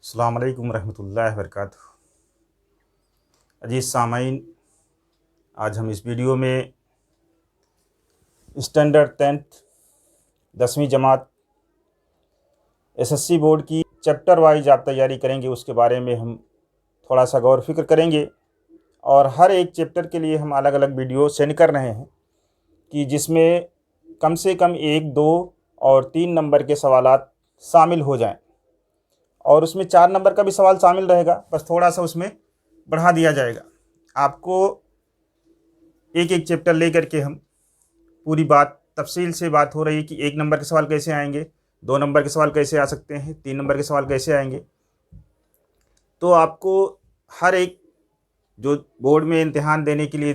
अस्सलाम वालेकुम रहमतुल्लाहि व बरकातुहू। अजीज़ सामाईन, आज हम इस वीडियो में स्टैंडर्ड 10th 10वीं जमात एसएससी बोर्ड की चैप्टर वाइज आप तैयारी करेंगे, उसके बारे में हम थोड़ा सा गौर फिक्र करेंगे। और हर एक चैप्टर के लिए हम अलग अलग वीडियो सेंड कर रहे हैं कि जिसमें कम से कम 1, 2 और 3 नंबर के सवालात शामिल हो जाएं, और उसमें 4 नंबर का भी सवाल शामिल रहेगा, बस थोड़ा सा उसमें बढ़ा दिया जाएगा। आपको एक एक चैप्टर लेकर के हम पूरी बात तफसील से बात हो रही है कि 1 नंबर के सवाल कैसे आएंगे, 2 नंबर के सवाल कैसे आ सकते हैं, 3 नंबर के सवाल कैसे आएंगे। तो आपको हर एक जो बोर्ड में इम्तिहान देने के लिए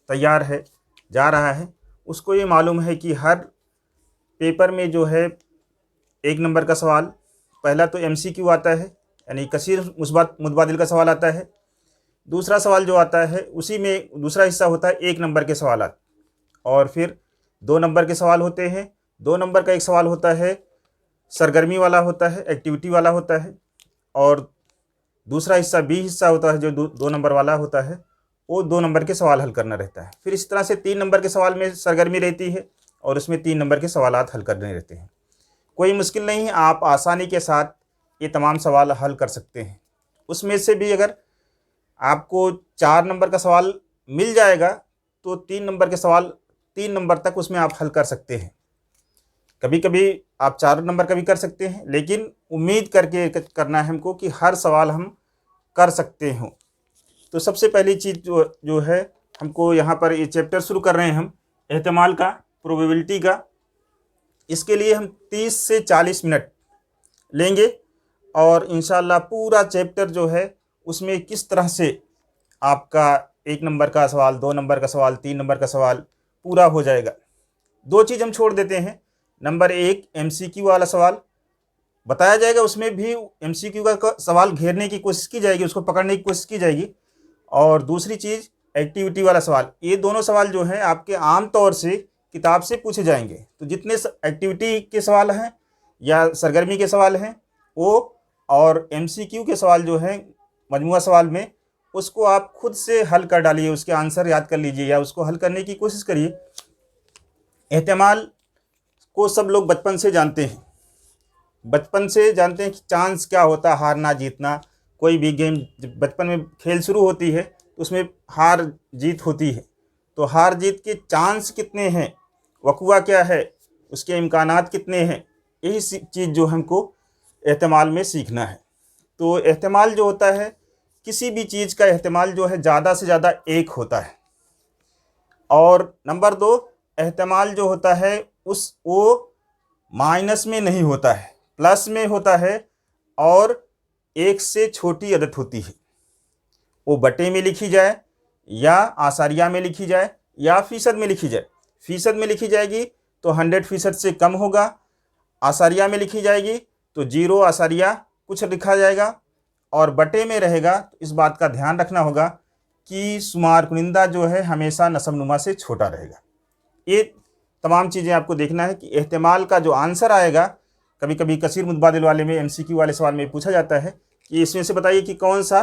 तैयार है, जा रहा है, उसको ये मालूम है कि हर पेपर में जो है 1 नंबर का सवाल पहला तो MCQ आता है, यानी कसीर मुस्बत मुतबादिल का सवाल आता है। दूसरा सवाल जो आता है उसी में दूसरा हिस्सा होता है 1 नंबर के सवालात, और फिर 2 नंबर के सवाल होते हैं। 2 नंबर का एक सवाल होता है सरगर्मी वाला होता है, एक्टिविटी वाला होता है, और दूसरा हिस्सा B हिस्सा होता है जो 2 नंबर वाला होता है, वो 2 नंबर के सवाल हल करना रहता है। फिर इस तरह से 3 नंबर के सवाल में सरगर्मी रहती है और उसमें 3 नंबर के सवालात हल करने रहते हैं। कोई मुश्किल नहीं है, आप आसानी के साथ ये तमाम सवाल हल कर सकते हैं। उसमें से भी अगर आपको 4 नंबर का सवाल मिल जाएगा तो 3 नंबर के सवाल 3 नंबर तक उसमें आप हल कर सकते हैं। कभी कभी आप 4 नंबर का भी कर सकते हैं, लेकिन उम्मीद करके करना है हमको कि हर सवाल हम कर सकते हों। तो सबसे पहली चीज़ जो है हमको यहाँ पर ये चैप्टर शुरू कर रहे हैं हम एहतमाल का, प्रोबेबिलिटी का। इसके लिए हम 30 से 40 मिनट लेंगे और इंशाल्लाह पूरा चैप्टर जो है उसमें किस तरह से आपका 1 नंबर का सवाल, 2 नंबर का सवाल, 3 नंबर का सवाल पूरा हो जाएगा। 2 चीज़ हम छोड़ देते हैं। नंबर 1 MCQ वाला सवाल बताया जाएगा, उसमें भी MCQ का सवाल घेरने की कोशिश की जाएगी, उसको पकड़ने की कोशिश की जाएगी। और दूसरी चीज़ एक्टिविटी वाला सवाल, ये दोनों सवाल जो हैं आपके आम तौर से किताब से पूछे जाएंगे। तो जितने एक्टिविटी के सवाल हैं या सरगर्मी के सवाल हैं वो, और MCQ के सवाल जो हैं मजमूआ सवाल में, उसको आप खुद से हल कर डालिए, उसके आंसर याद कर लीजिए या उसको हल करने की कोशिश करिए। एहतमाल को सब लोग बचपन से जानते हैं, बचपन से जानते हैं कि चांस क्या होता है, हारना जीतना। कोई भी गेम बचपन में खेल शुरू होती है तो उसमें हार जीत होती है। तो हार जीत के चांस कितने हैं, वक़ुआ क्या है, उसके इम्कानात कितने हैं, यही चीज़ जो हमको एहतमाल में सीखना है। तो एहतमाल जो होता है, किसी भी चीज़ का एहतमाल जो है ज़्यादा से ज़्यादा 1 होता है। और नंबर 2 एहतमाल जो होता है वो माइनस में नहीं होता है, प्लस में होता है, और 1 से छोटी अदद होती है। वो बटे में लिखी जाए या आसारिया में लिखी जाए या फ़ीसद में लिखी जाए। फ़ीसद में लिखी जाएगी तो 100% से कम होगा, आसारिया में लिखी जाएगी तो 0 आसारिया कुछ लिखा जाएगा, और बटे में रहेगा तो इस बात का ध्यान रखना होगा कि शुमार कुनिंदा जो है हमेशा नसबनुमा से छोटा रहेगा। ये तमाम चीज़ें आपको देखना है कि एहतमाल का जो आंसर आएगा, कभी कभी कसीर मुतबादिल वाले में MCQ वाले सवाल में पूछा जाता है कि इसमें से बताइए कि कौन सा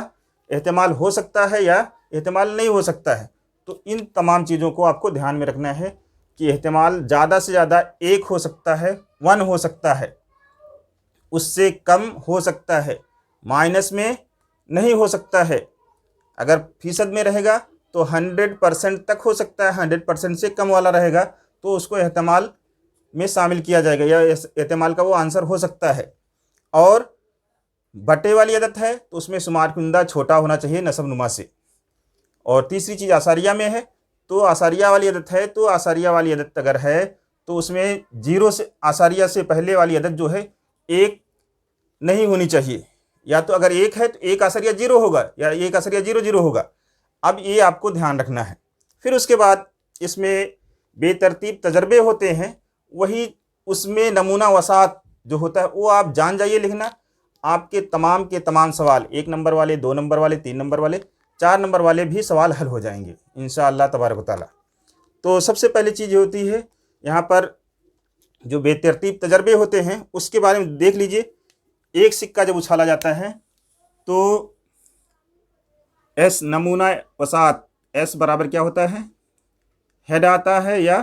एहतमाल हो सकता है या एहतमाल नहीं हो सकता है। तो इन तमाम चीज़ों को आपको ध्यान में रखना है कि एहतमाल ज़्यादा से ज़्यादा 1 हो सकता है, 1 हो सकता है, उससे कम हो सकता है, माइनस में नहीं हो सकता है। अगर फ़ीसद में रहेगा तो 100% तक हो सकता है, 100% से कम वाला रहेगा तो उसको एहतमाल में शामिल किया जाएगा या एहतमाल का वो आंसर हो सकता है। और बटे वाली अदद है तो उसमें शुमार कुनिंदा छोटा होना चाहिए नसबनुमा से। और तीसरी चीज़ आसारिया में है तो आसारिया वाली अदद है तो आसारिया वाली अदद अगर है तो उसमें 0 से आसारिया से पहले वाली अदद जो है 1 नहीं होनी चाहिए, या तो अगर 1 है तो 1 आसारिया 0 होगा या 1 आसारिया 0 होगा। अब ये आपको ध्यान रखना है। फिर उसके बाद इसमें बेतरतीब तजर्बे होते हैं, वही उसमें नमूना वसात जो होता है वो आप जान जाइए लिखना। आपके तमाम के तमाम सवाल 1 नंबर वाले, 2 नंबर वाले, 3 नंबर वाले, 4 नंबर वाले भी सवाल हल हो जाएंगे इंशाअल्लाह तबारक व तआला। तो सबसे पहली चीज़ होती है यहाँ पर जो बेतरतीब तजर्बे होते हैं उसके बारे में देख लीजिए। एक सिक्का जब उछाला जाता है तो एस नमूना वसात, एस बराबर क्या होता है, हेड आता है या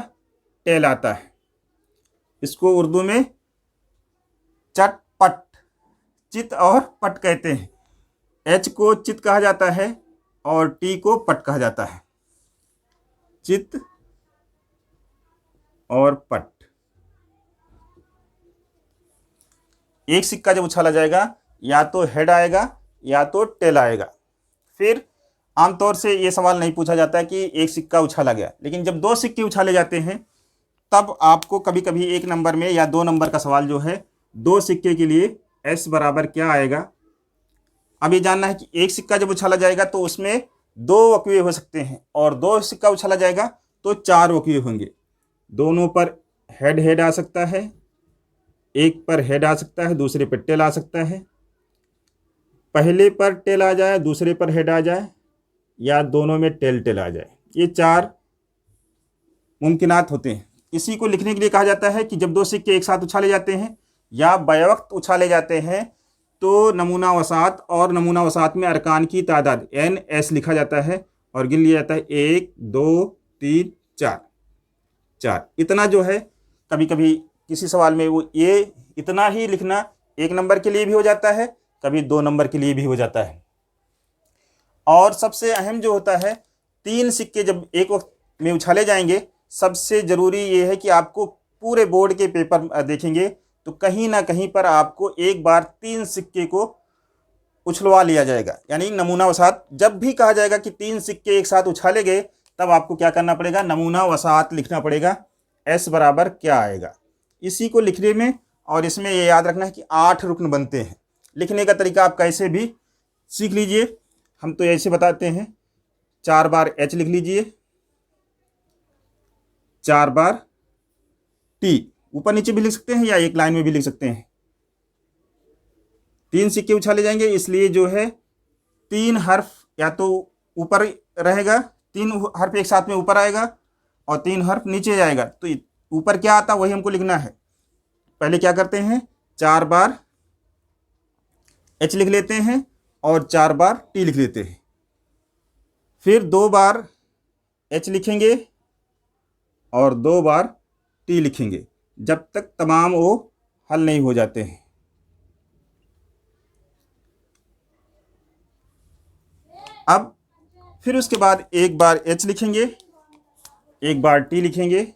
टेल आता है। इसको उर्दू में चटपट, चित और पट कहते हैं। एच को चित कहा जाता है और टी को पट कहा जाता है। चित और पट। एक सिक्का जब उछाला जाएगा या तो हेड आएगा या तो टेल आएगा। फिर आमतौर से ये सवाल नहीं पूछा जाता है कि एक सिक्का उछाला गया, लेकिन जब दो सिक्के उछाले जाते हैं तब आपको कभी कभी एक नंबर में या 2 नंबर का सवाल जो है, 2 सिक्के के लिए एस बराबर क्या आएगा। अब ये जानना है कि एक सिक्का जब उछाला जाएगा तो उसमें 2 वक्वे हो सकते हैं और 2 सिक्का उछाला जाएगा तो 4 वक्वे होंगे। दोनों पर हेड हेड आ सकता है, एक पर हेड आ सकता है, दूसरे पर टेल आ सकता है। पहले पर टेल आ जाए, दूसरे पर हेड आ जाए, या दोनों में टेल टेल आ जाए। ये 4 मुमकिनात होते हैं। इसी को लिखने के लिए कहा जाता है कि जब 2 सिक्के एक साथ उछाले जाते हैं या बैवक्त उछाले जाते हैं तो नमूना वसात और नमूना वसात में अरकान की तादाद एन एस लिखा जाता है और गिन लिया जाता है 1 2 3 4। इतना जो है कभी कभी किसी सवाल में वो ये इतना ही लिखना 1 नंबर के लिए भी हो जाता है, कभी 2 नंबर के लिए भी हो जाता है। और सबसे अहम जो होता है, 3 सिक्के जब एक वक्त में उछाले जाएंगे, सबसे ज़रूरी ये है कि आपको पूरे बोर्ड के पेपर देखेंगे तो कहीं ना कहीं पर आपको एक बार 3 सिक्के को उछलवा लिया जाएगा। यानी नमूना वसात जब भी कहा जाएगा कि 3 सिक्के एक साथ उछाले गए, तब आपको क्या करना पड़ेगा, नमूना वसात लिखना पड़ेगा। एस बराबर क्या आएगा, इसी को लिखने में और इसमें ये याद रखना है कि 8 रुकन बनते हैं। लिखने का तरीका आप कैसे भी सीख लीजिए। हम तो ऐसे बताते हैं, 4 बार एच लिख लीजिए, 4 बार टी, ऊपर नीचे भी लिख सकते हैं या एक लाइन में भी लिख सकते हैं। 3 सिक्के उछाले जाएंगे, इसलिए जो है 3 हर्फ या तो ऊपर रहेगा, 3 हर्फ एक साथ में ऊपर आएगा और 3 हर्फ नीचे जाएगा। तो ऊपर क्या आता वही हमको लिखना है। पहले क्या करते हैं, 4 बार एच लिख लेते हैं और 4 बार टी लिख लेते हैं। फिर 2 बार एच लिखेंगे और 2 बार टी लिखेंगे, जब तक तमाम वो हल नहीं हो जाते हैं। अब फिर उसके बाद 1 बार एच लिखेंगे, 1 बार टी लिखेंगे,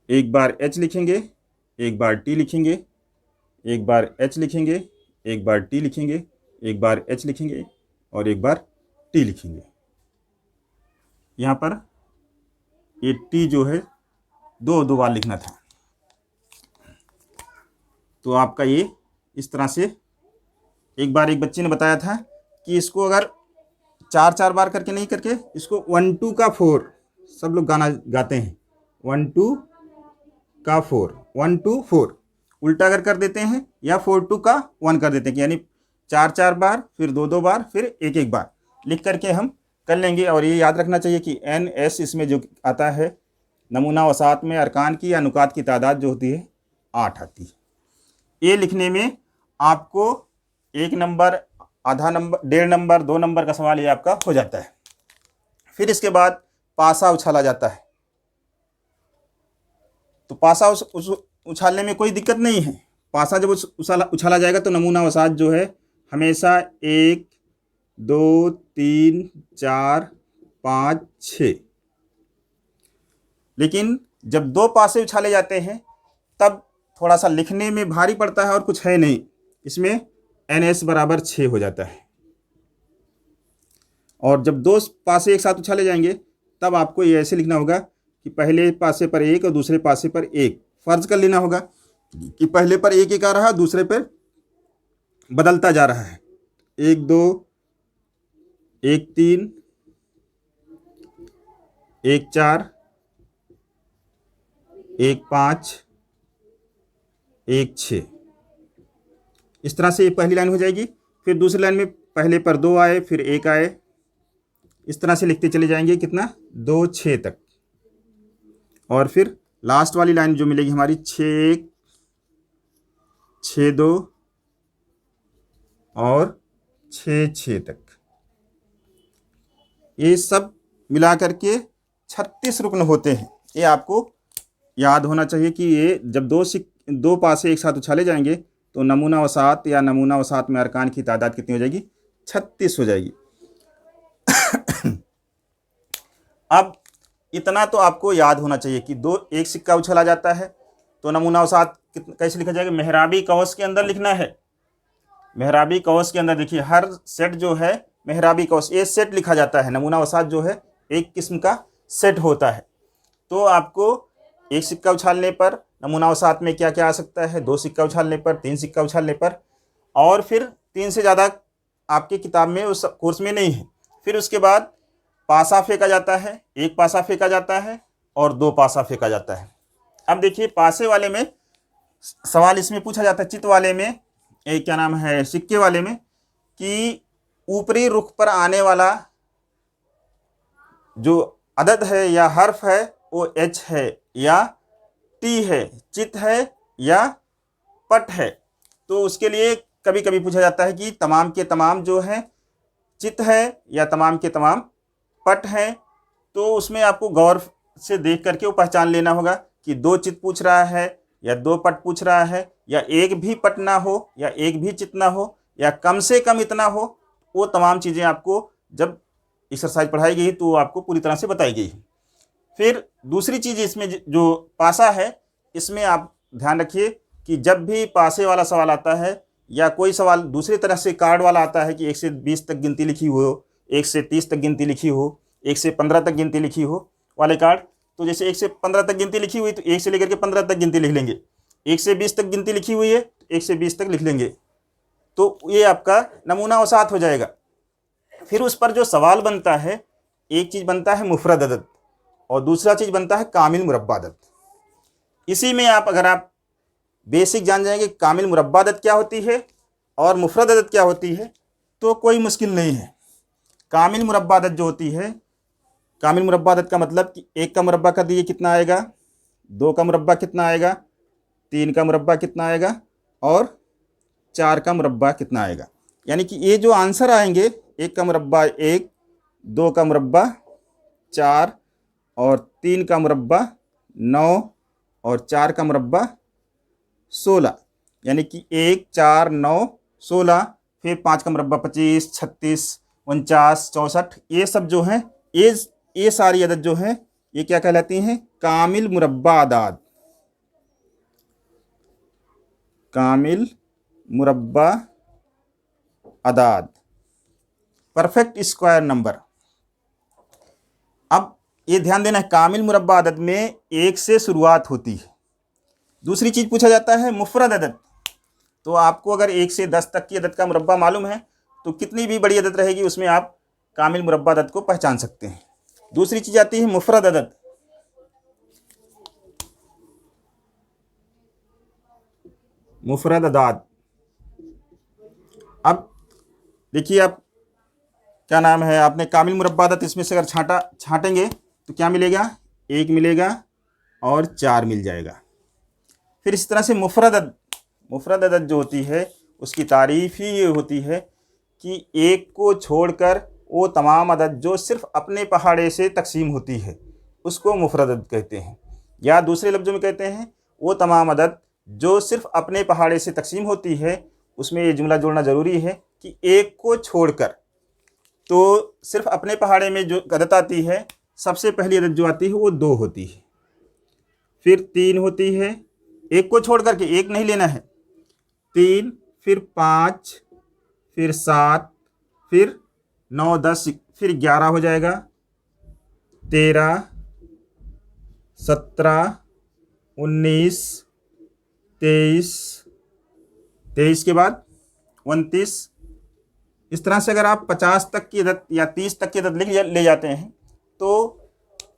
1 बार एच लिखेंगे, 1 बार टी लिखेंगे, 1 बार एच लिखेंगे, 1 बार टी लिखेंगे, 1 बार एच लिखेंगे और 1 बार टी लिखेंगे। यहाँ पर ये टी जो है 2 बार लिखना था, तो आपका ये इस तरह से। एक बार एक बच्चे ने बताया था कि इसको अगर 4 बार करके नहीं करके इसको 1 2 का 4, सब लोग गाना गाते हैं 1 2 का 4, 1 2 4, उल्टा अगर कर देते हैं या 4 2 का 1 कर देते हैं, यानी 4 बार, फिर 2 बार, फिर 1 बार लिख करके हम कर लेंगे। और ये याद रखना चाहिए कि एन एस इसमें जो आता है, नमूना वसात में अरकान की या नुकात की तादाद जो होती है 8 आती है। ये लिखने में आपको 1 नंबर, आधा नंबर, 1.5 नंबर, 2 नंबर का सवाल ये आपका हो जाता है। फिर इसके बाद पासा उछाला जाता है। तो पासा उछालने में कोई दिक्कत नहीं है। पासा जब उछाला जाएगा तो नमूना वसात जो है हमेशा 1 2 3 4 5 6, लेकिन जब 2 पासे उछाले जाते हैं तब थोड़ा सा लिखने में भारी पड़ता है और कुछ है नहीं, इसमें एन एस बराबर 6 हो जाता है। और जब 2 पासे एक साथ उछाले जाएंगे तब आपको ये ऐसे लिखना होगा कि पहले पासे पर 1 और दूसरे पासे पर 1। फर्ज कर लेना होगा कि पहले पर 1 आ रहा है, दूसरे पर बदलता जा रहा है। 1 2 1 3 1 4 1 5 1 6। इस तरह से ये पहली लाइन हो जाएगी। फिर दूसरी लाइन में पहले पर 2 आए, फिर 1 आए, इस तरह से लिखते चले जाएंगे कितना, 2 6 तक। और फिर लास्ट वाली लाइन जो मिलेगी हमारी 6 1 6 2 और 6 तक, ये सब मिला करके 36 रुकन होते हैं। ये आपको याद होना चाहिए कि ये जब दो पासे एक साथ उछाले जाएंगे तो नमूना वसात या नमूना वसात में अरकान की तादाद कितनी हो जाएगी? 36 हो जाएगी। अब इतना तो आपको याद होना चाहिए कि एक सिक्का उछला जाता है तो नमूना वसात कैसे लिखा जाएगा? मेहराबी कौस के अंदर लिखना है। मेहराबी कौस के अंदर देखिए, हर सेट जो है मेहराबी कौस, ये सेट लिखा जाता है। नमूना वसात जो है एक किस्म का सेट होता है। तो आपको एक सिक्का उछालने पर नमूना वसात में क्या क्या आ सकता है? 2 सिक्का उछालने पर, 3 सिक्का उछालने पर, और फिर 3 से ज़्यादा आपकी किताब में उस कोर्स में नहीं है। फिर उसके बाद पासा फेंका जाता है, 1 पासा फेंका जाता है और 2 पासा फेंका जाता है। अब देखिए, पासे वाले में सवाल इसमें पूछा जाता है, चित वाले में, क्या नाम है, सिक्के वाले में, कि ऊपरी रुख पर आने वाला जो अदद है या हर्फ है वो एच है या टी है, चित है या पट है। तो उसके लिए कभी कभी पूछा जाता है कि तमाम के तमाम जो है चित है या तमाम के तमाम पट है। तो उसमें आपको गौर से देख करके वो पहचान लेना होगा कि 2 चित पूछ रहा है या 2 पट पूछ रहा है, या एक भी पट ना हो या एक भी चित ना हो या कम से कम इतना हो। वो तमाम चीज़ें आपको जब एक्सरसाइज पढ़ाई गई तो आपको पूरी तरह से बताई गई। फिर दूसरी चीज़ इसमें जो पासा है, इसमें आप ध्यान रखिए कि जब भी पासे वाला सवाल आता है या कोई सवाल दूसरी तरह से कार्ड वाला आता है कि 1 से 20 तक गिनती लिखी हो, 1 से 30 तक गिनती लिखी हो, 1 से 15 तक गिनती लिखी हो वाले कार्ड, तो जैसे 1 से 15 तक गिनती लिखी हुई तो 1 से लेकर के 15 तक गिनती लिख लेंगे। 1 से 20 तक गिनती लिखी हुई है तो 1 से 20 तक लिख लेंगे। तो ये आपका नमूना वसात हो जाएगा। फिर उस पर जो सवाल बनता है, एक चीज़ बनता है मुफरद अदद और दूसरा चीज़ बनता है कामिल मुरब्बा अदद। इसी में अगर आप बेसिक जान जाएंगे कामिल मुरब्बा अदद क्या होती है और मुफरद अदद क्या होती है, तो कोई मुश्किल नहीं है। कामिल मुरब्बा अदद जो होती है, कामिल मुरब्बा अदद का मतलब कि 1 का मुरब्बा कर दिए कितना आएगा, 2 का मुरब्बा कितना आएगा, 3 का मुरब्बा कितना आएगा और 4 का मुरब्बा कितना आएगा। यानी कि ये जो आंसर आएंगे, 1 का मुरब्बा 1, 2 का मुरब्बा 4 और 3 का मुरब्बा 9 और 4 का मुरब्बा 16, यानी कि 1, 4, 9, 16। फिर 5 का मुरब्बा 25, 36, 49, 64, ये सब जो हैं, ये सारी अदद जो हैं ये क्या कहलाती हैं? कामिल मुरब्बा अदाद। कामिल मुरब्बा अदाद, परफेक्ट स्क्वायर नंबर। अब ये ध्यान देना है, कामिल मुरब्बा अदद में 1 से शुरुआत होती है। दूसरी चीज़ पूछा जाता है मुफरद अदद। तो आपको अगर 1 से 10 तक की अदद का मुरब्बा मालूम है तो कितनी भी बड़ी अदद रहेगी उसमें आप कामिल मुरब्बा अदद को पहचान सकते हैं। दूसरी चीज़ आती है मुफरद अदद। मुफरद अदाद, अब देखिए आप क्या नाम है, आपने कामिल मुरब्बा अदद इसमें से अगर छाटेंगे तो क्या मिलेगा? 1 मिलेगा और 4 मिल जाएगा। फिर इस तरह से मुफरद अदद जो होती है उसकी तारीफ़ ही ये होती है कि 1 को छोड़कर वो तमाम अदद जो सिर्फ अपने पहाड़े से तकसीम होती है उसको मुफरद अदद कहते हैं। या दूसरे लफ्ज़ों में कहते हैं वो तमाम अदद जो सिर्फ अपने पहाड़े से तकसीम होती है। उसमें ये जुमला जोड़ना ज़रूरी है कि 1 को छोड़कर, तो सिर्फ अपने पहाड़े में जो अदद आती है, सबसे पहली अदद जो आती है वो 2 होती है, फिर 3 होती है, 1 को छोड़ करके 1 नहीं लेना है, 3, फिर 5, फिर 7, फिर 9, 10, फिर 11 हो जाएगा, 13, 17, 19, 23 के बाद 29। इस तरह से अगर आप 50 तक की अदद या 30 तक की अदद ले जाते हैं तो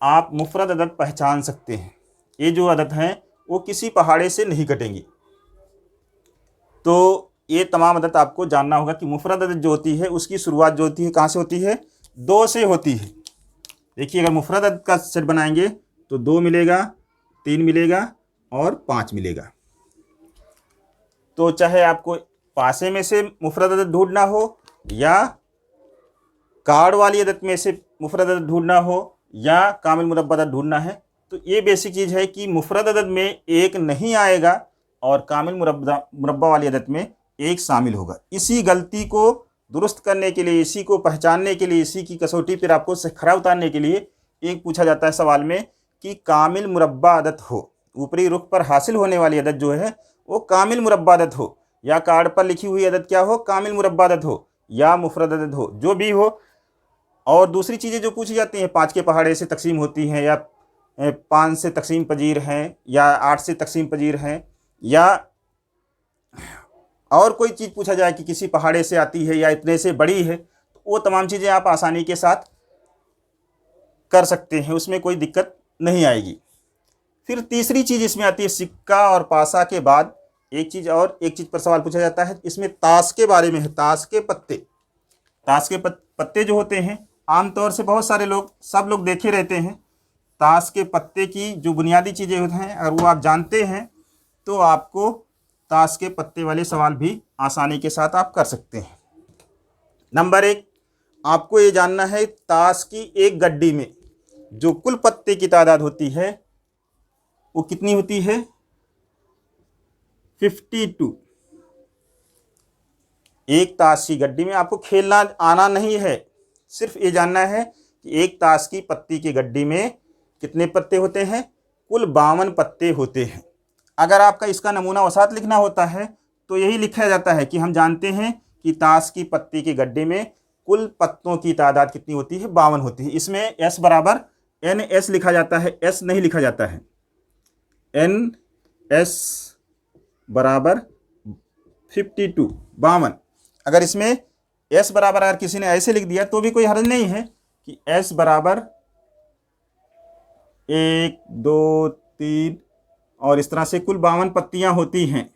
आप मुफरद अदद पहचान सकते हैं। ये जो अदद हैं वो किसी पहाड़े से नहीं कटेंगी। तो ये तमाम अदद आपको जानना होगा कि मुफरद अदद जो होती है उसकी शुरुआत जो होती है कहाँ से होती है? 2 से होती है। देखिए, अगर मुफरद अदद का सेट बनाएंगे तो 2 मिलेगा, 3 मिलेगा और 5 मिलेगा। तो चाहे आपको पासे में से मुफरद अदद ढूंढना हो या कार्ड वाली अदद में से मुफरद अदद ढूंढना हो या कामिल मुरब्बा अदद ढूंढना है, तो ये बेसिक चीज़ है कि मुफरद अदद में एक नहीं आएगा और कामिल मुरब्बा वाली अदद में एक शामिल होगा। इसी गलती को दुरुस्त करने के लिए, इसी को पहचानने के लिए, इसी की कसौटी पर आपको खरा उतारने के लिए एक पूछा जाता है सवाल में कि कामिल मुरब्बा अदद हो, ऊपरी रुख पर हासिल होने वाली अदद जो है वो कामिल मुरब्बा अदद हो, या कार्ड पर लिखी हुई अदद क्या हो, कामिल मुरब्बा अदद हो या मुफरद अदद हो, जो भी हो। और दूसरी चीज़ें जो पूछी जाती हैं, 5 के पहाड़े से तकसीम होती हैं या 5 से तकसीम पजीर हैं या 8 से तकसीम पजीर हैं, या और कोई चीज़ पूछा जाए कि किसी पहाड़े से आती है या इतने से बड़ी है, तो वो तमाम चीज़ें आप आसानी के साथ कर सकते हैं, उसमें कोई दिक्कत नहीं आएगी। फिर तीसरी चीज़ इसमें आती है सिक्का और पासा के बाद एक चीज़ पर सवाल पूछा जाता है, इसमें ताश के बारे में है। ताश के पत्ते, ताश के पत्ते जो होते हैं, आमतौर से बहुत सारे लोग, सब लोग देखे रहते हैं। ताश के पत्ते की जो बुनियादी चीज़ें होती हैं अगर वो आप जानते हैं तो आपको ताश के पत्ते वाले सवाल भी आसानी के साथ आप कर सकते हैं। नंबर 1, आपको ये जानना है ताश की एक गड्डी में जो कुल पत्ते की तादाद होती है वो कितनी होती है? 52। एक ताश की गड्डी में आपको खेलना आना नहीं है, सिर्फ ये जानना है कि एक ताश की पत्ती की गड्डी में कितने पत्ते होते हैं? कुल 52 पत्ते होते हैं। अगर आपका इसका नमूना वसात लिखना होता है तो यही लिखा जाता है कि हम जानते हैं कि ताश की पत्ती की गड्डी में कुल पत्तों की तादाद कितनी होती है? 52 होती है। इसमें S बराबर NS लिखा जाता है, S नहीं लिखा जाता है। NS बराबर 52, 52। अगर इसमें S बराबर अगर किसी ने ऐसे लिख दिया तो भी कोई हर्ज नहीं है कि S बराबर 1, 2, 3 और इस तरह से कुल 52 पत्तियां होती हैं।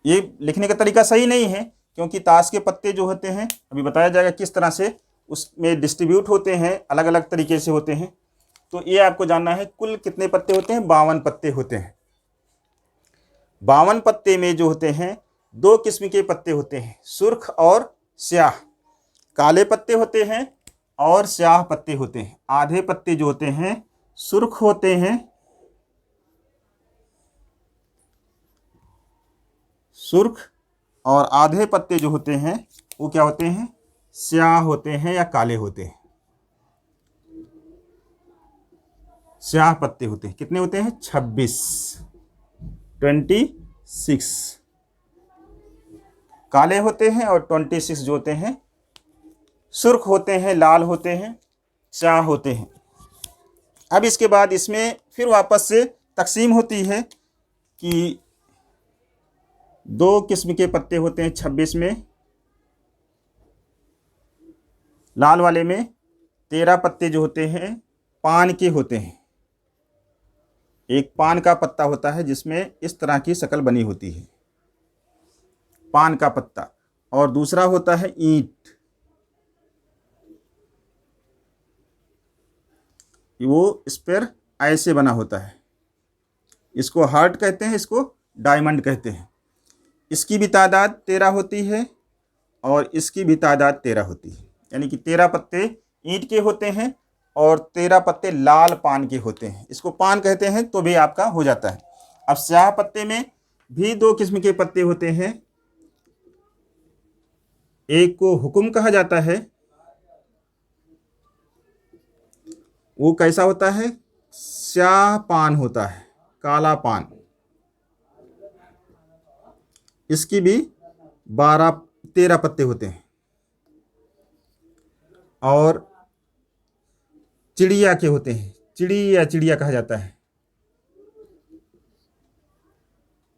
ये लिखने का तरीका सही नहीं है क्योंकि ताश के पत्ते जो होते हैं, अभी बताया जाएगा किस तरह से उसमें डिस्ट्रीब्यूट होते हैं, अलग अलग तरीके से होते हैं। तो ये आपको जानना है कुल कितने पत्ते होते हैं? 52 पत्ते होते हैं। 52 पत्ते में जो होते हैं 2 किस्म के पत्ते होते हैं, सुर्ख और स्याह। काले पत्ते होते हैं और स्याह पत्ते होते हैं। आधे पत्ते जो होते हैं सुर्ख होते हैं, सुर्ख, और आधे पत्ते जो होते हैं वो क्या होते हैं? स्याह होते हैं या काले होते हैं। स्याह पत्ते होते हैं। कितने होते हैं? 26। काले होते हैं और 26 जो होते हैं सुर्ख होते हैं, लाल होते हैं, स्याह होते हैं। अब इसके बाद इसमें फिर वापस से तकसीम होती है कि 2 किस्म के पत्ते होते हैं 26 में। लाल वाले में 13 पत्ते जो होते हैं पान के होते हैं। एक पान का पत्ता होता है जिसमें इस तरह की शक्ल बनी होती है, पान का पत्ता, और दूसरा होता है ईंट, वो इस पर ऐसे बना होता है। इसको हार्ट कहते हैं, इसको डायमंड कहते हैं। इसकी भी तादाद 13 होती है और इसकी भी तादाद 13 होती है, यानी कि 13 पत्ते ईंट के होते हैं और 13 पत्ते लाल पान के होते हैं। इसको पान कहते हैं तो भी आपका हो जाता है। अब स्याह पत्ते में भी 2 किस्म के पत्ते होते हैं। एक को हुक्म कहा जाता है, वो कैसा होता है? स्याह पान होता है, काला पान। इसकी भी 13 पत्ते होते हैं। और चिड़िया के होते हैं, चिड़िया कहा जाता है।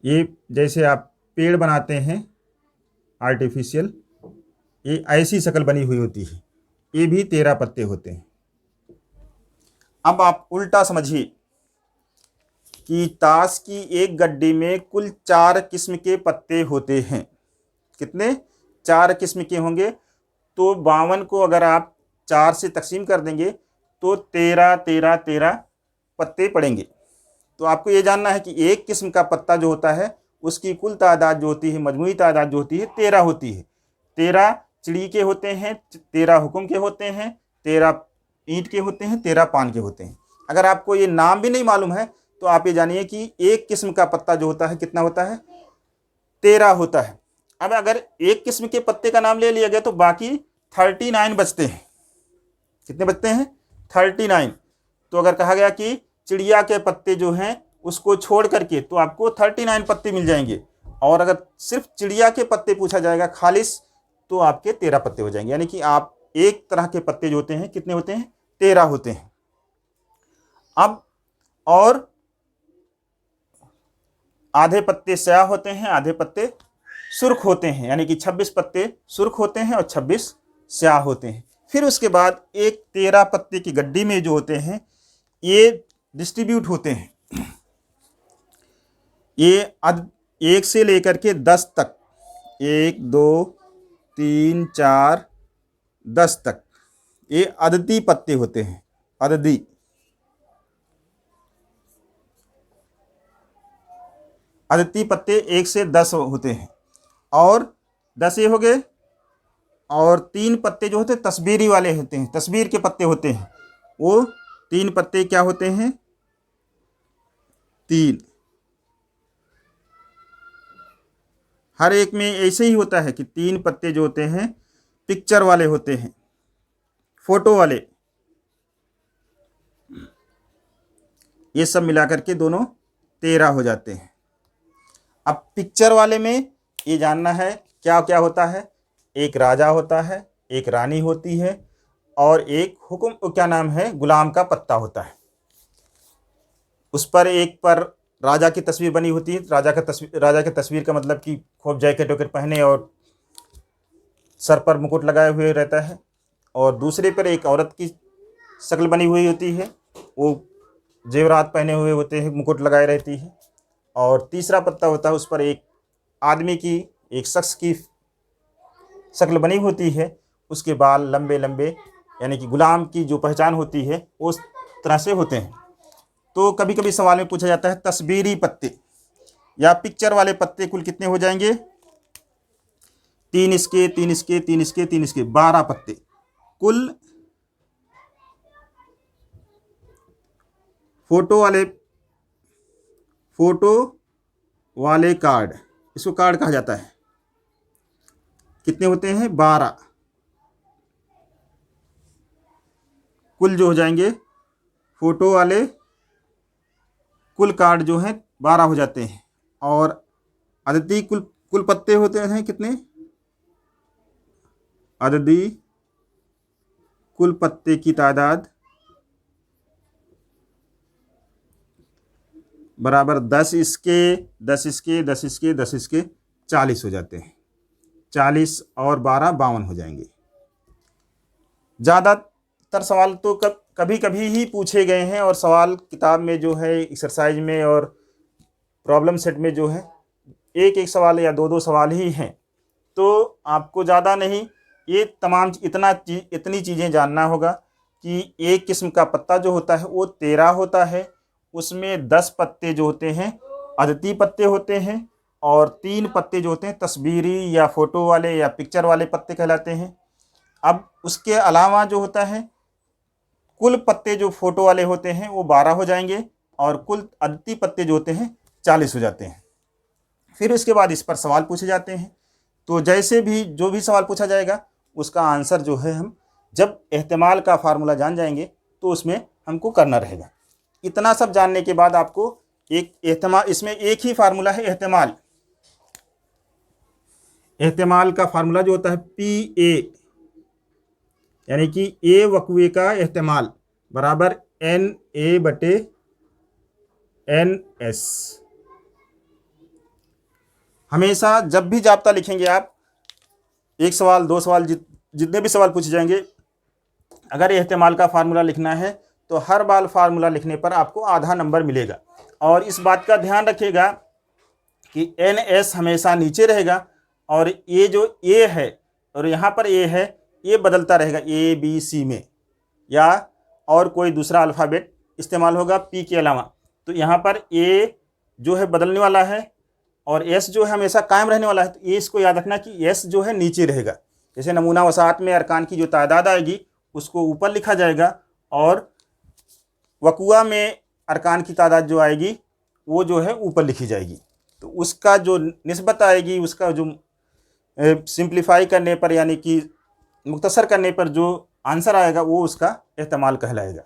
ये जैसे आप पेड़ बनाते हैं आर्टिफिशियल, ये ऐसी शक्ल बनी हुई होती है। ये भी 13 पत्ते होते हैं। अब आप उल्टा समझिए कि ताश की एक गड्डी में कुल 4 किस्म के पत्ते होते हैं। कितने? 4 किस्म के होंगे। तो 52 को अगर आप 4 से तकसीम कर देंगे तो 13 पत्ते पड़ेंगे। तो आपको ये जानना है कि एक किस्म का पत्ता जो होता है उसकी कुल तादाद जो होती है, मजमूई तादाद जो होती है 13 होती है। 13 चिड़ी के होते हैं, 13 हुक्म के होते हैं, 13 ईंट के होते हैं, 13 पान के होते हैं। अगर आपको ये नाम भी नहीं मालूम है तो आप ये जानिए कि एक किस्म का पत्ता जो होता है कितना होता है, 13 होता है। अब अगर एक किस्म के पत्ते का नाम ले लिया गया तो बाकी 39 बचते हैं। कितने बचते हैं? 39। तो अगर कहा गया कि चिड़िया के पत्ते जो हैं उसको छोड़ करके तो आपको 39 पत्ते मिल जाएंगे, और अगर सिर्फ चिड़िया के पत्ते पूछा जाएगा खालिस तो आपके 13 पत्ते हो जाएंगे। यानी कि आप एक तरह के पत्ते जो होते हैं कितने होते हैं? 13 होते हैं। अब और आधे पत्ते स्याह होते हैं, आधे पत्ते सुर्ख होते हैं, यानी कि 26 पत्ते सुर्ख होते हैं और 26 स्याह होते हैं। फिर उसके बाद एक 13 पत्ते की गड्डी में जो होते हैं ये डिस्ट्रीब्यूट होते हैं। ये 1 से लेकर के 10 तक, 1 2 3 4 10 तक ये अददी पत्ते होते हैं। अददी पत्ते 1 से 10 होते हैं, और 10 ये हो गए। और 3 पत्ते जो होते हैं तस्बीरी वाले होते हैं, तस्बीर के पत्ते होते हैं। वो 3 पत्ते क्या होते हैं? 3। हर एक में ऐसे ही होता है कि 3 पत्ते जो होते हैं पिक्चर वाले होते हैं, फोटो वाले। ये सब मिलाकर के दोनों 13 हो जाते हैं। अब पिक्चर वाले में ये जानना है क्या क्या होता है। एक राजा होता है, एक रानी होती है, और एक हुक्म क्या नाम है, गुलाम का पत्ता होता है। उस पर एक पर राजा की तस्वीर बनी होती है। राजा की तस्वीर का मतलब कि खूब जैकेट वैकेट पहने और सर पर मुकुट लगाए हुए रहता है, और दूसरे पर एक औरत की शक्ल बनी हुई होती है, वो जेवरात पहने हुए होते हैं, मुकुट लगाए रहती है। और तीसरा पत्ता होता है, उस पर एक आदमी की, एक शख्स की शक्ल बनी होती है, उसके बाल लंबे लंबे, यानी कि गुलाम की जो पहचान होती है उस तरह से होते हैं। तो कभी कभी सवाल में पूछा जाता है तस्बीरी पत्ते या पिक्चर वाले पत्ते कुल कितने हो जाएंगे? 3 इसके, 3 इसके, 3 इसके, 3 इसके, 12 पत्ते कुल। फोटो वाले कार्ड, इसको कार्ड कहा जाता है। कितने होते हैं? 12 कुल जो हो जाएंगे। फोटो वाले कुल कार्ड जो हैं 12 हो जाते हैं। और अददी कुल पत्ते होते हैं कितने? अददी कुल पत्ते की तादाद बराबर 10 इसके, 10 इसके, 10 इसके, 10 इसके, 40 हो जाते हैं। 40 और 12 52 हो जाएंगे। ज़्यादातर सवाल तो कभी कभी ही पूछे गए हैं, और सवाल किताब में जो है एक्सरसाइज में और प्रॉब्लम सेट में जो है एक एक सवाल या दो दो सवाल ही हैं। तो आपको ज़्यादा नहीं, ये तमाम इतनी चीज़ें जानना होगा कि एक किस्म का पत्ता जो होता है वो 13 होता है। उसमें 10 पत्ते जो होते हैं अदती पत्ते होते हैं, और 3 पत्ते जो होते हैं तस्बीरी या फ़ोटो वाले या पिक्चर वाले पत्ते कहलाते हैं। अब उसके अलावा जो होता है कुल पत्ते जो फ़ोटो वाले होते हैं वो 12 हो जाएंगे, और कुल अदती पत्ते जो होते हैं 40 हो जाते हैं। फिर उसके बाद इस पर सवाल पूछे जाते हैं। तो जैसे भी जो भी सवाल पूछा जाएगा उसका आंसर जो है हम जब एहतिमाल का फार्मूला जान जाएंगे तो उसमें हमको करना रहेगा। इतना सब जानने के बाद आपको एक एहतिमाल, इसमें एक ही फार्मूला है एहतिमाल का फार्मूला जो होता है PA, यानी कि ए वक्वे का एहतिमाल बराबर NA/NS। हमेशा जब भी जाब्ता लिखेंगे आप, एक सवाल, 2 सवाल, जितने भी सवाल पूछे जाएंगे, अगर एहतिमाल का फार्मूला लिखना है तो हर बार फार्मूला लिखने पर आपको आधा नंबर मिलेगा। और इस बात का ध्यान रखिएगा कि NS हमेशा नीचे रहेगा, और ये जो A है और यहाँ पर A है, ये बदलता रहेगा ABC में, या और कोई दूसरा अल्फ़ाबेट इस्तेमाल होगा P के अलावा। तो यहाँ पर A जो है बदलने वाला है, और एस जो है हमेशा कायम रहने वाला है, तो ये इसको याद रखना कि एस जो है नीचे रहेगा। जैसे नमूना वसाअत में अरकान की जो तादाद आएगी उसको ऊपर लिखा जाएगा, और वकुआ में अरकान की तादाद जो आएगी वो जो है ऊपर लिखी जाएगी। तो उसका जो निस्बत आएगी, उसका जो सिंप्लीफाई करने पर यानी कि मुख्तसर करने पर जो आंसर आएगा वो उसका एहतमाल कहलाएगा।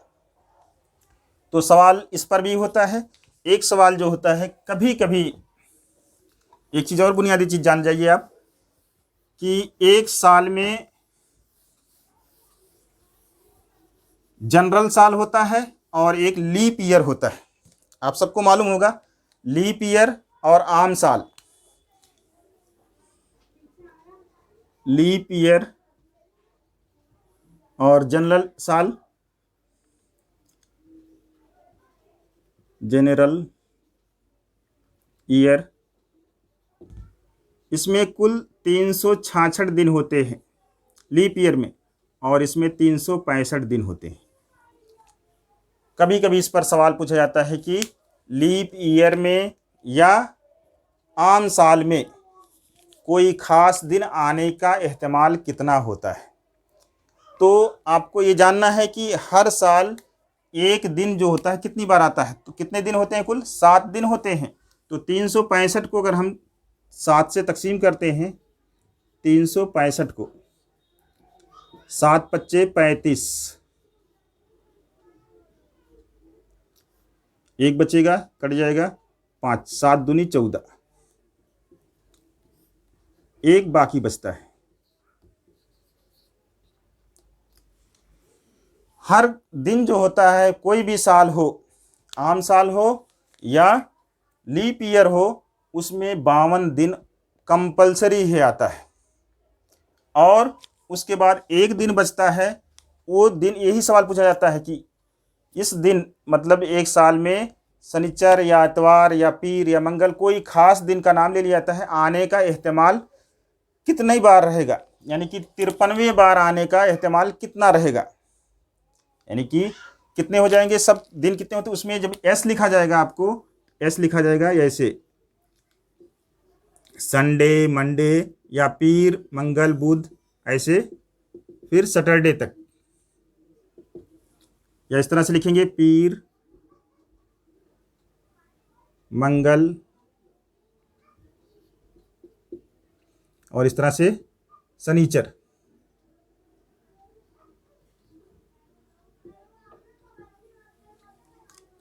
तो सवाल इस पर भी होता है। एक सवाल जो होता है कभी कभी, एक चीज़ और बुनियादी चीज़ जान जाइए आप, कि एक साल में जनरल साल होता है और एक लीप ईयर होता है। आप सबको मालूम होगा लीप ईयर और आम साल। लीप ईयर और जनरल साल, जनरल ईयर, इसमें कुल 366 दिन होते हैं लीप ईयर में, और इसमें 365 दिन होते हैं। कभी कभी इस पर सवाल पूछा जाता है कि लीप ईयर में या आम साल में कोई ख़ास दिन आने का एहतमाल कितना होता है। तो आपको ये जानना है कि हर साल एक दिन जो होता है कितनी बार आता है। तो कितने दिन होते हैं, कुल 7 दिन होते हैं। तो 365 को अगर हम 7 से तकसीम करते हैं, 365 को 7 पच्चे 35, एक बचेगा, कट जाएगा 5, 7 दूनी 14, एक बाकी बचता है। हर दिन जो होता है, कोई भी साल हो, आम साल हो या लीप ईयर हो, उसमें 52 दिन कंपलसरी है आता है। और उसके बाद एक दिन बचता है, वो दिन यही सवाल पूछा जाता है कि इस दिन मतलब एक साल में शनिचर या इतवार या पीर या मंगल कोई ख़ास दिन का नाम ले लिया जाता है, आने का एहतमाल कितनी बार रहेगा, यानी कि 53वें बार आने का एहतमाल कितना रहेगा, यानी कि कितने हो जाएंगे, सब दिन कितने होते हैं। उसमें जब एस लिखा जाएगा, आपको एस लिखा जाएगा ऐसे, संडे, मंडे या पीर, मंगल, बुध, ऐसे फिर सैटरडे तक, या इस तरह से लिखेंगे पीर, मंगल, और इस तरह से शनिचर।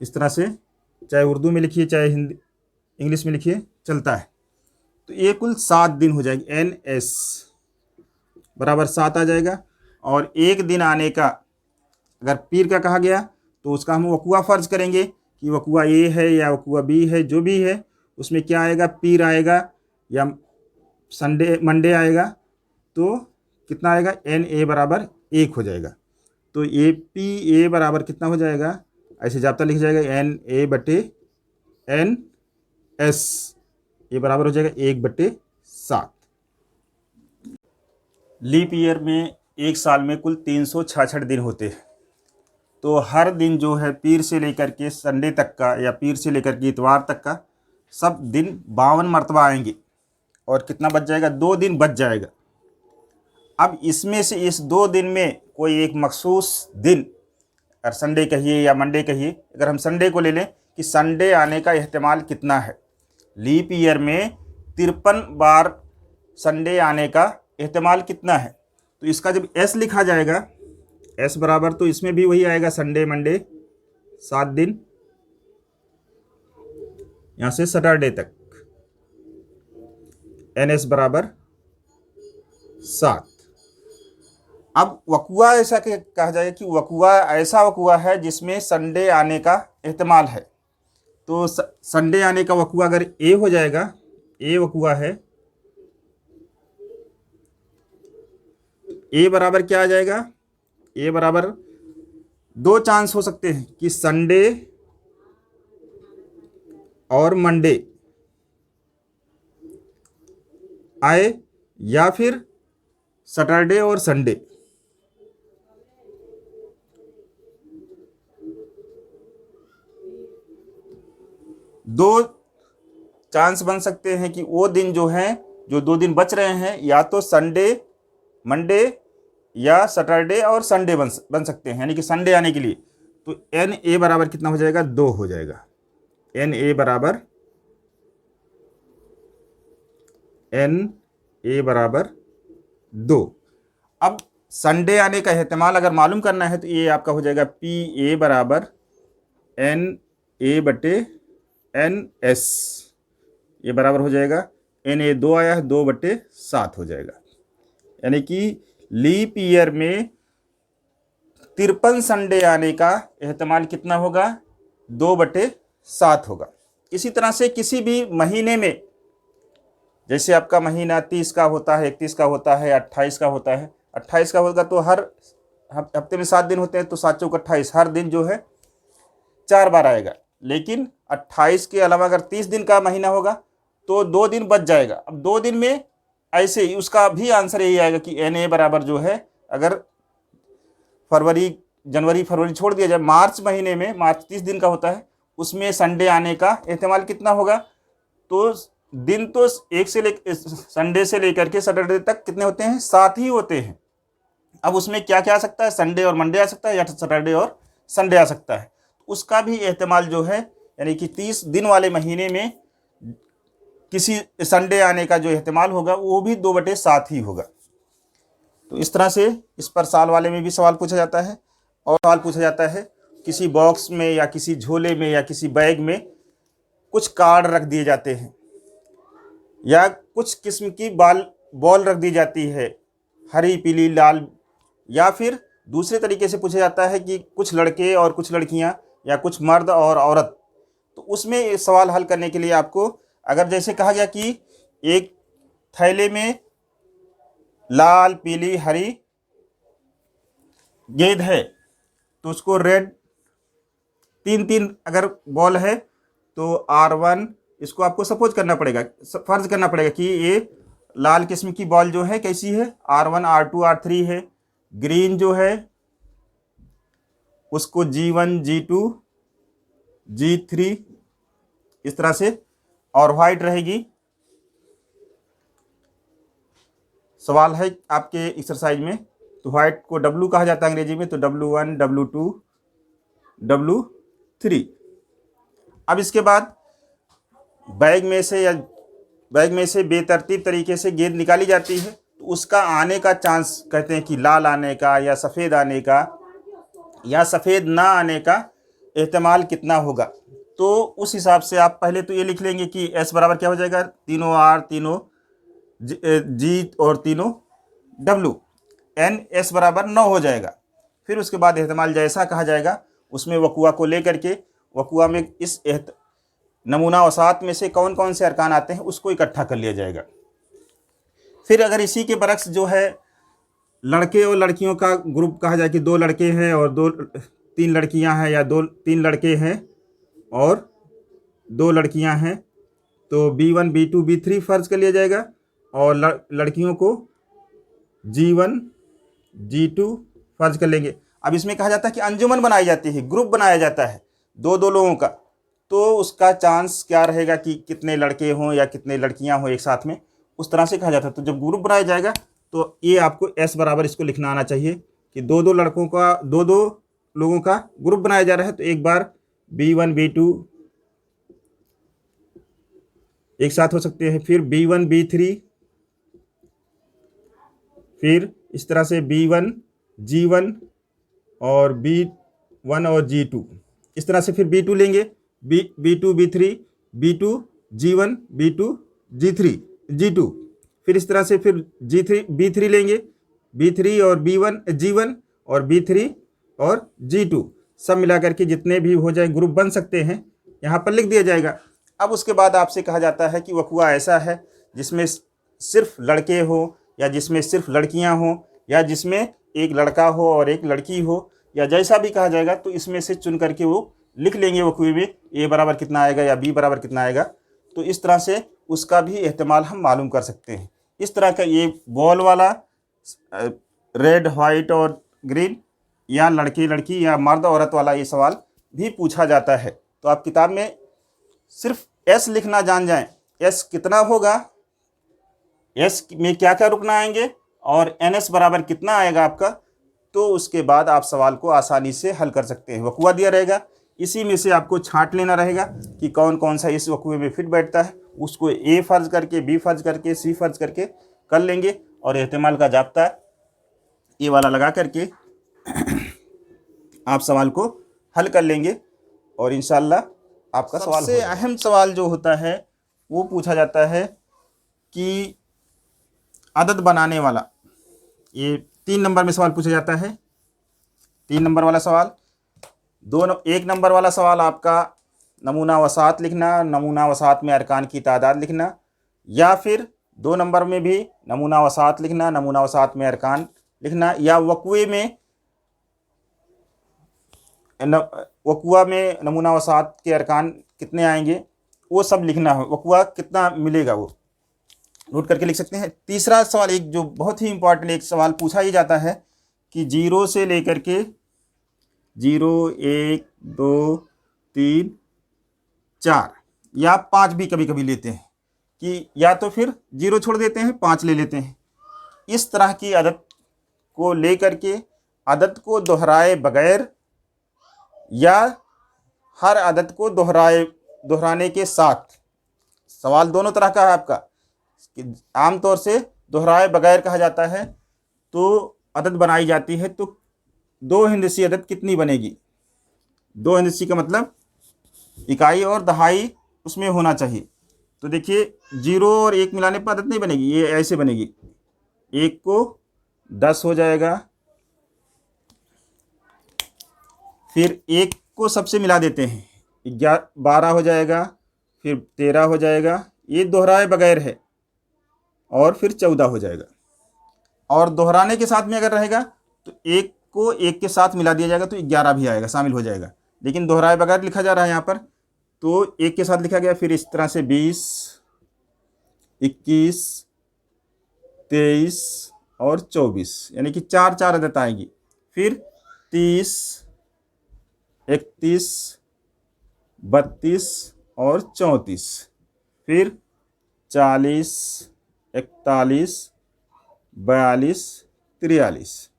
इस तरह से चाहे उर्दू में लिखिए चाहे हिंदी इंग्लिश में लिखिए, चलता है। तो ये कुल 7 दिन हो जाएगी। एन एस बराबर 7 आ जाएगा। और एक दिन आने का अगर पीर का कहा गया तो उसका हम वकुआ फ़र्ज करेंगे कि वकुआ ए है या वकुआ बी है, जो भी है उसमें क्या आएगा, पीर आएगा या संडे मंडे आएगा, तो कितना आएगा, एन ए बराबर 1 हो जाएगा। तो ए पी ए बराबर कितना हो जाएगा, ऐसे जाब्ता लिख जाएगा, एन ए बटे एन एस, ये बराबर हो जाएगा 1/7। लीप ईयर में एक साल में कुल 366 दिन होते हैं। तो हर दिन जो है पीर से लेकर के संडे तक का या पीर से लेकर के इतवार तक का सब दिन 52 मरतबा आएंगे, और कितना बच जाएगा, 2 दिन बच जाएगा। अब इसमें से इस 2 दिन में कोई एक मखसूस दिन, अगर संडे कहिए या मंडे कहिए, अगर हम संडे को ले लें कि संडे आने का एहतमाल कितना है, लीप ईयर में 53 बार संडे आने का एहतमाल कितना है। तो इसका जब एस लिखा जाएगा, एस बराबर तो इसमें भी वही आएगा, संडे मंडे 7 दिन, यहाँ से सैटरडे तक, एन एस बराबर 7। अब वकुआ ऐसा कहा जाए कि वकुआ ऐसा वकुआ है जिसमें संडे आने का एहतमाल है। तो संडे आने का वकुआ अगर ए हो जाएगा, ए वकुआ है, ए बराबर क्या आ जाएगा, ए बराबर 2 चांस हो सकते हैं कि संडे और मंडे आए या फिर सैटरडे और संडे। दो चांस बन सकते हैं कि वो दिन जो हैं, जो 2 दिन बच रहे हैं, या तो संडे, मंडे या सैटरडे और संडे बन सकते हैं, यानी कि संडे आने के लिए। तो एन ए बराबर कितना हो जाएगा, 2 हो जाएगा। एन ए बराबर 2। अब संडे आने का एहतमाल अगर मालूम करना है तो ये आपका हो जाएगा पी ए बराबर एन ए बटे एन एस। ये बराबर हो जाएगा, एन ए 2 आया है, 2/7 हो जाएगा। यानी कि लीप ईयर में 53 संडे आने का एहतमाल कितना होगा, 2/7 होगा। इसी तरह से किसी भी महीने में, जैसे आपका महीना 30 का होता है, 31 का होता है, 28 का होता है। 28 का होगा तो हर हफ्ते में 7 दिन होते हैं, तो 7 चौक 28, हर दिन जो है 4 बार आएगा। लेकिन 28 के अलावा अगर 30 दिन का महीना होगा तो 2 दिन बच जाएगा। अब 2 दिन में ऐसे ही उसका भी आंसर यही आएगा कि एन ए बराबर जो है, अगर जनवरी फरवरी छोड़ दिया जाए, मार्च महीने में, मार्च 30 दिन का होता है, उसमें संडे आने का एहतमाल कितना होगा, तो दिन तो संडे से लेकर के सैटरडे तक कितने होते हैं, 7 ही होते हैं। अब उसमें क्या क्या आ सकता है, संडे और मंडे आ सकता है, या सैटरडे और संडे आ सकता है। उसका भी एहतमाल जो है, यानी कि 30 दिन वाले महीने में किसी संडे आने का जो एहतमाल होगा वो भी 2/7 ही होगा। तो इस तरह से इस पर साल वाले में भी सवाल पूछा जाता है। और सवाल पूछा जाता है किसी बॉक्स में या किसी झोले में या किसी बैग में कुछ कार्ड रख दिए जाते हैं, या कुछ किस्म की बॉल रख दी जाती है, हरी, पीली, लाल। या फिर दूसरे तरीके से पूछा जाता है कि कुछ लड़के और कुछ लड़कियां, या कुछ मर्द और औरत। तो उसमें सवाल हल करने के लिए आपको, अगर जैसे कहा गया कि एक थैले में लाल, पीली, हरी गेंद है, तो उसको रेड 3-3 अगर बॉल है तो R1, इसको आपको सपोज करना पड़ेगा, फर्ज करना पड़ेगा कि ये लाल किस्म की बॉल जो है कैसी है, R1, R2, R3 है। ग्रीन जो है उसको G1, G2, G3 इस तरह से, और वाइट रहेगी। सवाल है आपके एक्सरसाइज में, तो वाइट को W कहा जाता है अंग्रेजी में, तो W1, W2, W3। अब इसके बाद बैग में से बेतरतीब तरीके से गेंद निकाली जाती है, तो उसका आने का चांस, कहते हैं कि लाल आने का या सफ़ेद आने का या सफ़ेद ना आने का एहतमाल कितना होगा। तो उस हिसाब से आप पहले तो ये लिख लेंगे कि S बराबर क्या हो जाएगा, तीनों R, तीनों G और तीनों W, N S बराबर 9 हो जाएगा। फिर उसके बाद एहतमाल जैसा कहा जाएगा, उसमें वकुआ को लेकर के, वकुआ में इस नमूना औसात में से कौन कौन से अरकान आते हैं उसको इकट्ठा कर लिया जाएगा। फिर अगर इसी के बरक्स जो है लड़के और लड़कियों का ग्रुप कहा जाए कि 2 लड़के हैं और 3 लड़कियां हैं, या 3 लड़के हैं और 2 लड़कियां हैं, तो B1, B2, B3 फर्ज कर लिया जाएगा, और लड़कियों को G1, G2 फर्ज कर लेंगे। अब इसमें कहा जाता है कि अंजुमन बनाई जाती है, ग्रुप बनाया जाता है 2-2 लोगों का, तो उसका चांस क्या रहेगा कि कितने लड़के हों या कितने लड़कियां हों एक साथ में, उस तरह से कहा जाता है। तो जब ग्रुप बनाया जाएगा तो ये आपको S बराबर इसको लिखना आना चाहिए कि 2-2 लड़कों का, 2-2 लोगों का ग्रुप बनाया जा रहा है, तो एक बार B1, B2 एक साथ हो सकते हैं, फिर B1, B3, फिर इस तरह से B1, G1 और B1 और G2, इस तरह से फिर B2 लेंगे, B2, B3, B2, G1, B2, G2, फिर इस तरह से फिर B3 लेंगे, B3 और G1 और B3 और G2, सब मिलाकर के जितने भी हो जाए ग्रुप बन सकते हैं यहाँ पर लिख दिया जाएगा। अब उसके बाद आपसे कहा जाता है कि वकुआ ऐसा है जिसमें सिर्फ लड़के हो, या जिसमें सिर्फ लड़कियां हो, या जिसमें एक लड़का हो और एक लड़की हो, या जैसा भी कहा जाएगा, तो इसमें से चुन करके वो लिख लेंगे वकुए में A बराबर कितना आएगा या B बराबर कितना आएगा। तो इस तरह से उसका भी एहतमाल हम मालूम कर सकते हैं। इस तरह का ये बॉल वाला, रेड, वाइट और ग्रीन, या लड़के लड़की या मर्द औरत वाला ये सवाल भी पूछा जाता है। तो आप किताब में सिर्फ S लिखना जान जाएं एस कितना होगा, एस में क्या क्या रुकना आएंगे और एन एस बराबर कितना आएगा आपका, तो उसके बाद आप सवाल को आसानी से हल कर सकते हैं। वकुआ दिया रहेगा, इसी में से आपको छांट लेना रहेगा कि कौन कौन सा इस वकुए में फिट बैठता है, उसको ए फर्ज करके, बी फर्ज करके, सी फर्ज करके कर लेंगे और एहतिमाल का जाब्ता ये वाला लगा करके आप सवाल को हल कर लेंगे और इंशाल्लाह आपका सवाल। सबसे अहम सवाल जो होता है वो पूछा जाता है कि अदद बनाने वाला, ये 3 नंबर में सवाल पूछा जाता है। 3 नंबर वाला सवाल, 1 नंबर वाला सवाल आपका नमूना वसात लिखना, नमूना वसात में अरकान की तादाद लिखना, या फिर 2 नंबर में भी नमूना वसात लिखना, नमूना वसात में अरकान लिखना, या वकुए में नमूना वसात के अरकान कितने आएंगे वो सब लिखना है, वकुआ कितना मिलेगा वो नोट करके लिख सकते हैं। तीसरा सवाल, एक जो बहुत ही इंपॉर्टेंट एक सवाल पूछा ही जाता है कि 0 से लेकर के 0, 1, 2, 3, 4 या 5 भी कभी कभी लेते हैं कि या तो फिर 0 छोड़ देते हैं, 5 ले लेते हैं। इस तरह की अदद को लेकर के अदद को दोहराए बगैर या हर अदद को दोहराने के साथ, सवाल दोनों तरह का है आपका। आमतौर से दोहराए बगैर कहा जाता है तो अदद बनाई जाती है तो 2 हिंदसी अदद कितनी बनेगी। 2 हिंदसी का मतलब इकाई और दहाई उसमें होना चाहिए। तो देखिए 0 और 1 मिलाने पर अदद नहीं बनेगी, ये ऐसे बनेगी। 1 को 10 हो जाएगा, फिर 1 को सबसे मिला देते हैं, 12 हो जाएगा, फिर 13 हो जाएगा, ये दोहराए बगैर है, और फिर 14 हो जाएगा। और दोहराने के साथ में अगर रहेगा तो 1 को 1 के साथ मिला दिया जाएगा तो 11 भी आएगा, शामिल हो जाएगा। लेकिन दोहराए बगैर लिखा जा रहा है यहाँ पर, तो 1 के साथ लिखा गया। फिर इस तरह से 20, 21, 23 और 24, यानी कि 4 अदद आएगी। फिर 30, 31, 32 और 34, फिर 40, 41, 42, 43,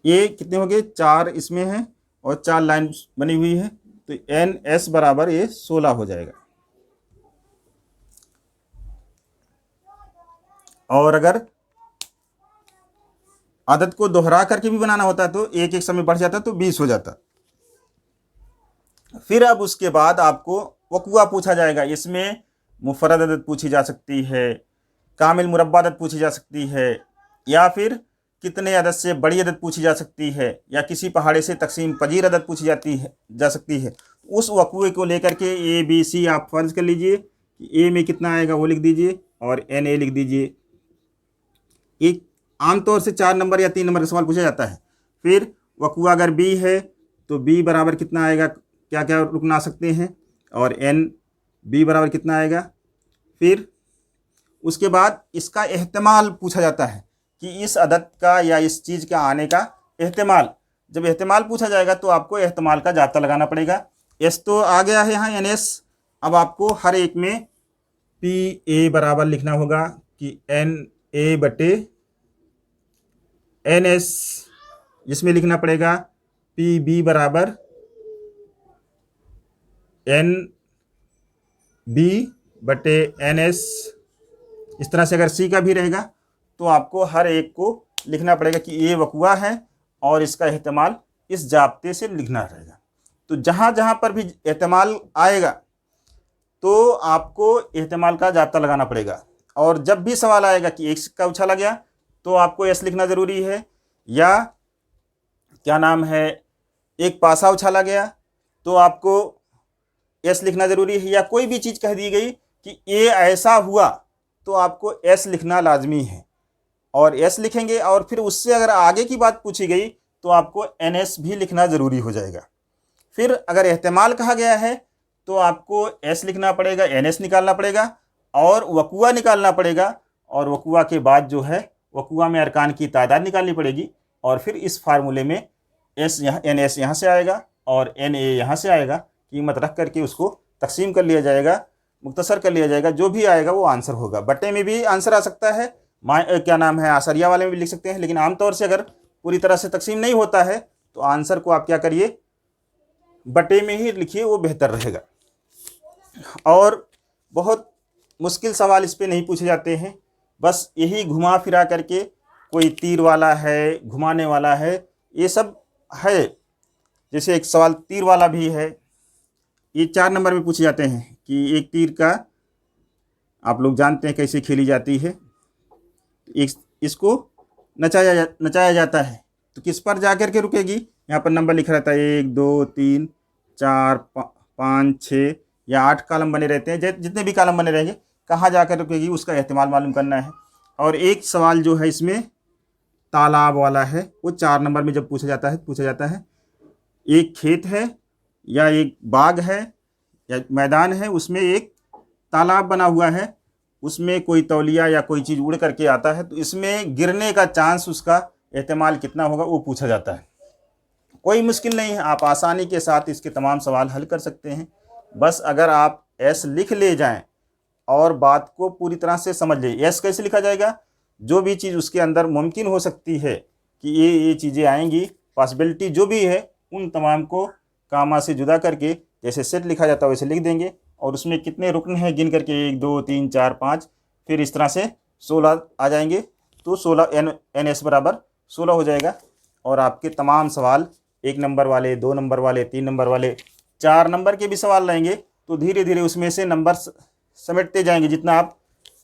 ये कितने हो गए, 4 इसमें हैं और 4 लाइन बनी हुई है, तो एन एस बराबर ये 16 हो जाएगा। और अगर अदद को दोहरा करके भी बनाना होता है तो एक समय बढ़ जाता तो 20 हो जाता। फिर अब उसके बाद आपको वकुआ पूछा जाएगा। इसमें मुफरद अदद पूछी जा सकती है, कामिल मुरब्बा अदद पूछी जा सकती है, या फिर कितने अदद से बड़ी अदद पूछी जा सकती है, या किसी पहाड़े से तकसीम पजीर अदद पूछी जा सकती है। उस वकुए को लेकर के ए बी सी आप फर्ज कर लीजिए कि ए में कितना आएगा वो लिख दीजिए और एन ए लिख दीजिए। एक आमतौर से 4 नंबर या 3 नंबर का सवाल पूछा जाता है। फिर वकुआ अगर बी है तो बी बराबर कितना आएगा, क्या क्या रुकना सकते हैं, और एन बी बराबर कितना आएगा। फिर उसके बाद इसका एहतिमाल पूछा जाता है कि इस अदद का या इस चीज़ का आने का एहतिमाल। जब एहतिमाल पूछा जाएगा तो आपको एहतिमाल का जाब्ता लगाना पड़ेगा। एस तो आ गया है यहाँ, एन एस। अब आपको हर एक में पी ए बराबर लिखना होगा कि एन ए बटे एन एस, जिसमें लिखना पड़ेगा पी बी बराबर एन बी बटे एन एस। इस तरह से अगर सी का भी रहेगा तो आपको हर एक को लिखना पड़ेगा कि ये वकुआ है और इसका एहतिमाल इस जाब्ते से लिखना रहेगा। तो जहाँ जहाँ पर भी एहतिमाल आएगा तो आपको एहतिमाल का जाब्ता लगाना पड़ेगा। और जब भी सवाल आएगा कि एक सिक्का उछाला गया तो आपको एस लिखना ज़रूरी है, या क्या नाम है एक पासा उछाला गया तो आपको एस लिखना ज़रूरी है, या कोई भी चीज़ कह दी गई कि ये ऐसा हुआ तो आपको एस लिखना लाजमी है, और एस लिखेंगे। और फिर उससे अगर आगे की बात पूछी गई तो आपको एन एस भी लिखना ज़रूरी हो जाएगा। फिर अगर एहतिमाल कहा गया है तो आपको एस लिखना पड़ेगा, एन एस निकालना पड़ेगा और वकुआ निकालना पड़ेगा, और वकुआ के बाद जो है वकुआ में अरकान की तादाद निकालनी पड़ेगी। और फिर इस फार्मूले में एस यहाँ, एन एस यहाँ से आएगा और एन ए यहाँ से आएगा, कीमत रख करके उसको तकसीम कर लिया जाएगा। मुख्तसर कर लिया जाएगा, जो भी आएगा वो आंसर होगा। बट्टे में भी आंसर आ सकता है, क्या नाम है, आसरिया वाले में भी लिख सकते हैं, लेकिन आमतौर से अगर पूरी तरह से तकसीम नहीं होता है तो आंसर को आप क्या करिए, बट्टे में ही लिखिए, वो बेहतर रहेगा। और बहुत मुश्किल सवाल इस पे नहीं पूछे जाते हैं, बस यही घुमा फिरा करके, कोई तीर वाला है, घुमाने वाला है, ये सब है। जैसे एक सवाल तीर वाला भी है, ये 4 नंबर में पूछे जाते हैं कि एक तीर का आप लोग जानते हैं कैसे खेली जाती है। इसको नचाया जाता है, तो किस पर जा कर के रुकेगी, यहाँ पर नंबर लिखा रहता है 1 2 3 4 5 6 या 8 कॉलम बने रहते हैं, जितने भी कॉलम बने रहेंगे, कहाँ जाकर रुकेगी उसका एहतिमाल मालूम करना है। और एक सवाल जो है इसमें तालाब वाला है, वो 4 नंबर में जब पूछा जाता है एक खेत है या एक बाग है या मैदान है, उसमें एक तालाब बना हुआ है, उसमें कोई तौलिया या कोई चीज़ उड़ करके आता है, तो इसमें गिरने का चांस, उसका एहतिमाल कितना होगा, वो पूछा जाता है। कोई मुश्किल नहीं है, आप आसानी के साथ इसके तमाम सवाल हल कर सकते हैं। बस अगर आप एस लिख ले जाएं और बात को पूरी तरह से समझ लें। एस कैसे लिखा जाएगा, जो भी चीज़ उसके अंदर मुमकिन हो सकती है कि ये चीज़ें आएंगी, पॉसिबिलिटी जो भी है, उन तमाम को कामा से जुदा करके जैसे सेट लिखा जाता है वैसे लिख देंगे, और उसमें कितने रुकन हैं गिन करके 1 2 3 4 5, फिर इस तरह से 16 आ जाएंगे, तो 16 NS बराबर 16 हो जाएगा। और आपके तमाम सवाल 1 नंबर वाले, 2 नंबर वाले, 3 नंबर वाले, 4 नंबर के भी सवाल रहेंगे, तो धीरे धीरे उसमें से नंबर समेटते जाएंगे। जितना आप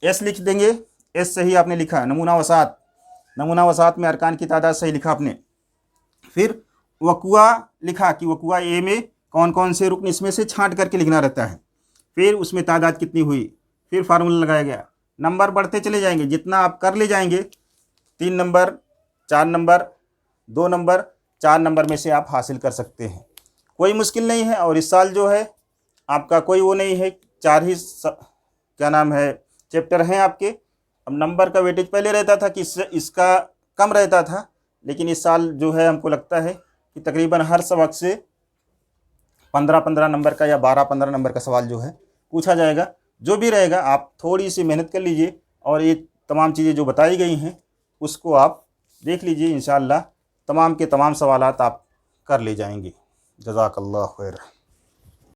एस लिख देंगे, एस सही आपने लिखा, नमूना वसात में अरकान की तादाद सही लिखा आपने, फिर वकुआ लिखा कि वकुआ ए में कौन कौन से रुकन, इसमें से छांट करके लिखना रहता है, फिर उसमें तादाद कितनी हुई, फिर फार्मूला लगाया गया, नंबर बढ़ते चले जाएंगे। जितना आप कर ले जाएंगे, 3 नंबर, 4 नंबर, 2 नंबर, 4 नंबर में से आप हासिल कर सकते हैं। कोई मुश्किल नहीं है। और इस साल जो है आपका कोई वो नहीं है, 4 ही क्या नाम है चैप्टर हैं आपके। अब नंबर का वेटेज पहले रहता था कि इसका कम रहता था, लेकिन इस साल जो है हमको लगता है कि तकरीबन हर सबक से 15-15 नंबर का या 12-15 नंबर का सवाल जो है पूछा जाएगा। जो भी रहेगा आप थोड़ी सी मेहनत कर लीजिए और ये तमाम चीज़ें जो बताई गई हैं उसको आप देख लीजिए, इंशाअल्लाह तमाम के तमाम सवालात आप कर ले जाएंगे। जज़ाकल्लाह खैर।